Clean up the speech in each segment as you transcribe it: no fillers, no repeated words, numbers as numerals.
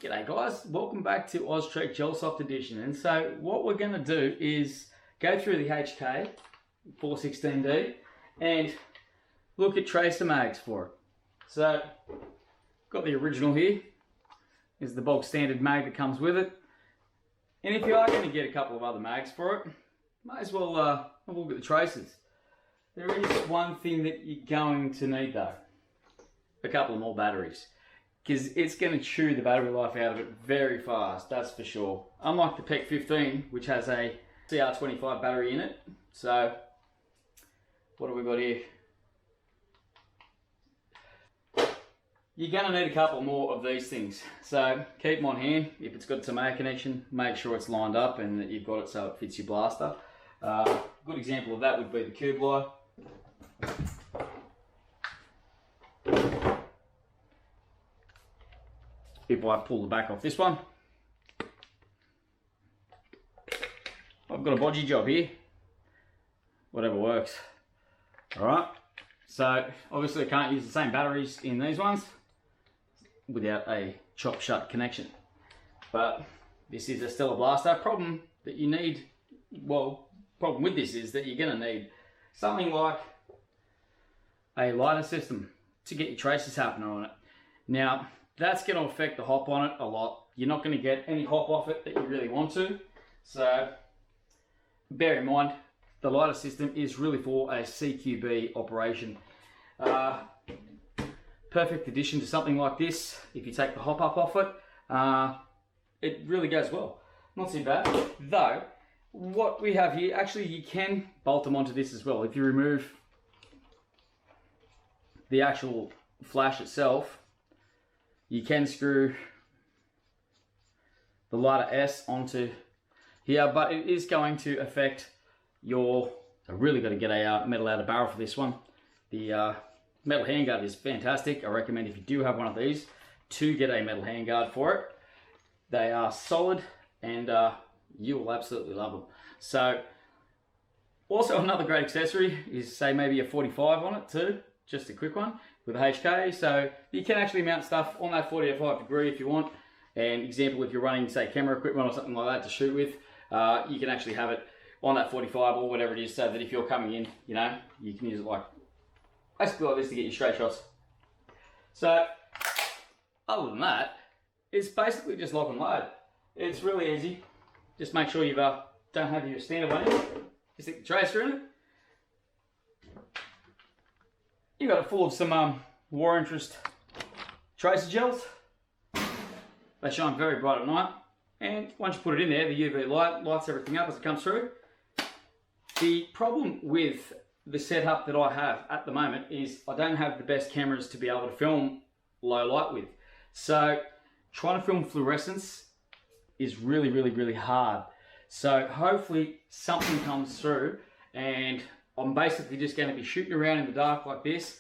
G'day guys, welcome back to Oztrek Gel Soft Edition. And so what we're going to do is go through the HK 416D and look at tracer mags for it. So got the original here, is the bulk standard mag that comes with it. And if you are going to get a couple of other mags for it, might as well have a look at the tracers. There is one thing that you're going to need though, a couple of more batteries. Because it's going to chew the battery life out of it very fast, that's for sure. Unlike the PEC 15, which has a CR25 battery in it. So, what have we got here? You're going to need a couple more of these things. So, keep them on hand. If it's got a tomato connection, make sure it's lined up and that you've got it so it fits your blaster. A good example of that would be the Kublai. If I pull the back off this one, I've got a bodgy job here, whatever works. Alright, so obviously I can't use the same batteries in these ones without a chop shut connection. But this is a Stellar Blaster. Problem that you need, well, problem with this is that you're going to need something like a lighter system to get your traces happening on it. Now, that's going to affect the hop on it a lot. You're not going to get any hop off it that you really want to. So bear in mind, the lighter system is really for a CQB operation. Perfect addition to something like this. If you take the hop up off it, it really goes well. Not too bad. Though, what we have here, actually you can bolt them onto this as well. If you remove the actual flash itself, you can screw the lighter S onto here, but it is going to affect your, I really got to get a metal out of barrel for this one. The metal handguard is fantastic. I recommend if you do have one of these to get a metal handguard for it. They are solid and you will absolutely love them. So also another great accessory is say maybe a 45 on it too, just a quick one with a HK, so you can actually mount stuff on that 45 degree if you want. And example, if you're running say camera equipment or something like that to shoot with, you can actually have it on that 45 or whatever it is, so that if you're coming in, you know, you can use it like basically like this to get your straight shots. So other than that, it's basically just lock and load. It's really easy. Just make sure you don't have your standard one in. You stick the tracer in it. You got it full of some Warintrest tracer gels. They shine very bright at night, and once you put it in there, the UV light lights everything up as it comes through. The problem with the setup that I have at the moment is I don't have the best cameras to be able to film low light with. So trying to film fluorescence is really hard. So hopefully something comes through, and I'm basically just going to be shooting around in the dark like this,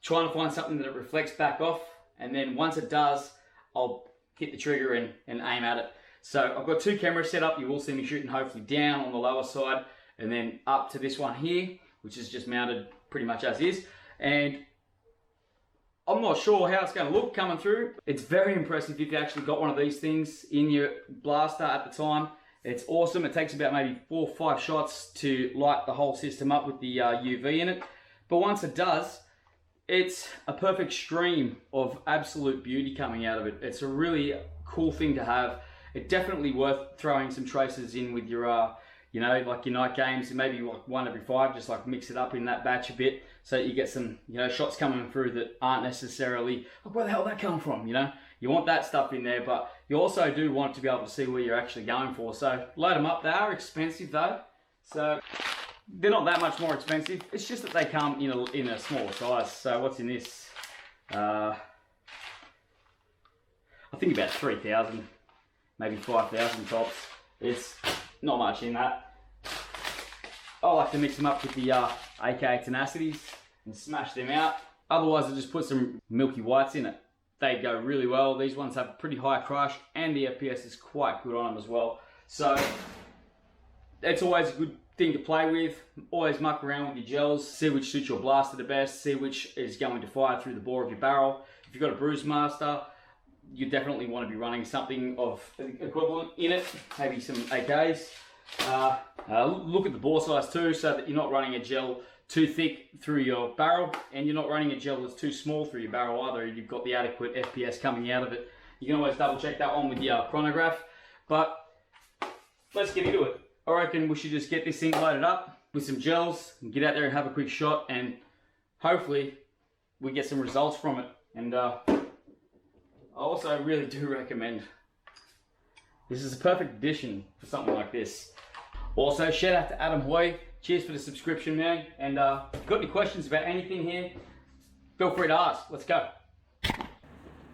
trying to find something that it reflects back off, and then once it does, I'll hit the trigger and aim at it. So I've got two cameras set up. You will see me shooting hopefully down on the lower side, and then up to this one here, which is just mounted pretty much as is. And I'm not sure how it's going to look coming through. It's very impressive if you actually got one of these things in your blaster at the time. It's awesome. It takes about maybe 4 or 5 shots to light the whole system up with the UV in it. But once it does, it's a perfect stream of absolute beauty coming out of it. It's a really cool thing to have. It's definitely worth throwing some tracers in with your, you know, like your night games, maybe like 1 every 5, just like mix it up in that batch a bit so that you get some, you know, shots coming through that aren't necessarily, like, where the hell did that come from, you know? You want that stuff in there, but you also do want to be able to see where you're actually going for. So load them up. They are expensive though, so they're not that much more expensive. It's just that they come in a smaller size. So what's in this? I think about 3,000, maybe 5,000 tops. It's not much in that. I like to mix them up with the AK Tenacities and smash them out. Otherwise, I just put some Milky Whites in it. They go really well. These ones have pretty high crush, and the FPS is quite good on them as well. So it's always a good thing to play with. Always muck around with your gels, see which suits your blaster the best, see which is going to fire through the bore of your barrel. If you've got a Bruise Master, you definitely want to be running something of equivalent in it, maybe some 8Ks. Look at the bore size too, so that you're not running a gel too thick through your barrel, and you're not running a gel that's too small through your barrel either. You've got the adequate FPS coming out of it. You can always double check that one with your chronograph, but let's get into it. I reckon we should just get this thing loaded up with some gels and get out there and have a quick shot, and hopefully we get some results from it. And I also really do recommend, this is a perfect addition for something like this. Also, shout out to Adam Hoy. Cheers for the subscription, man. And if you've got any questions about anything here, feel free to ask. Let's go.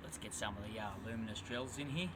Let's get some of the luminous gels in here.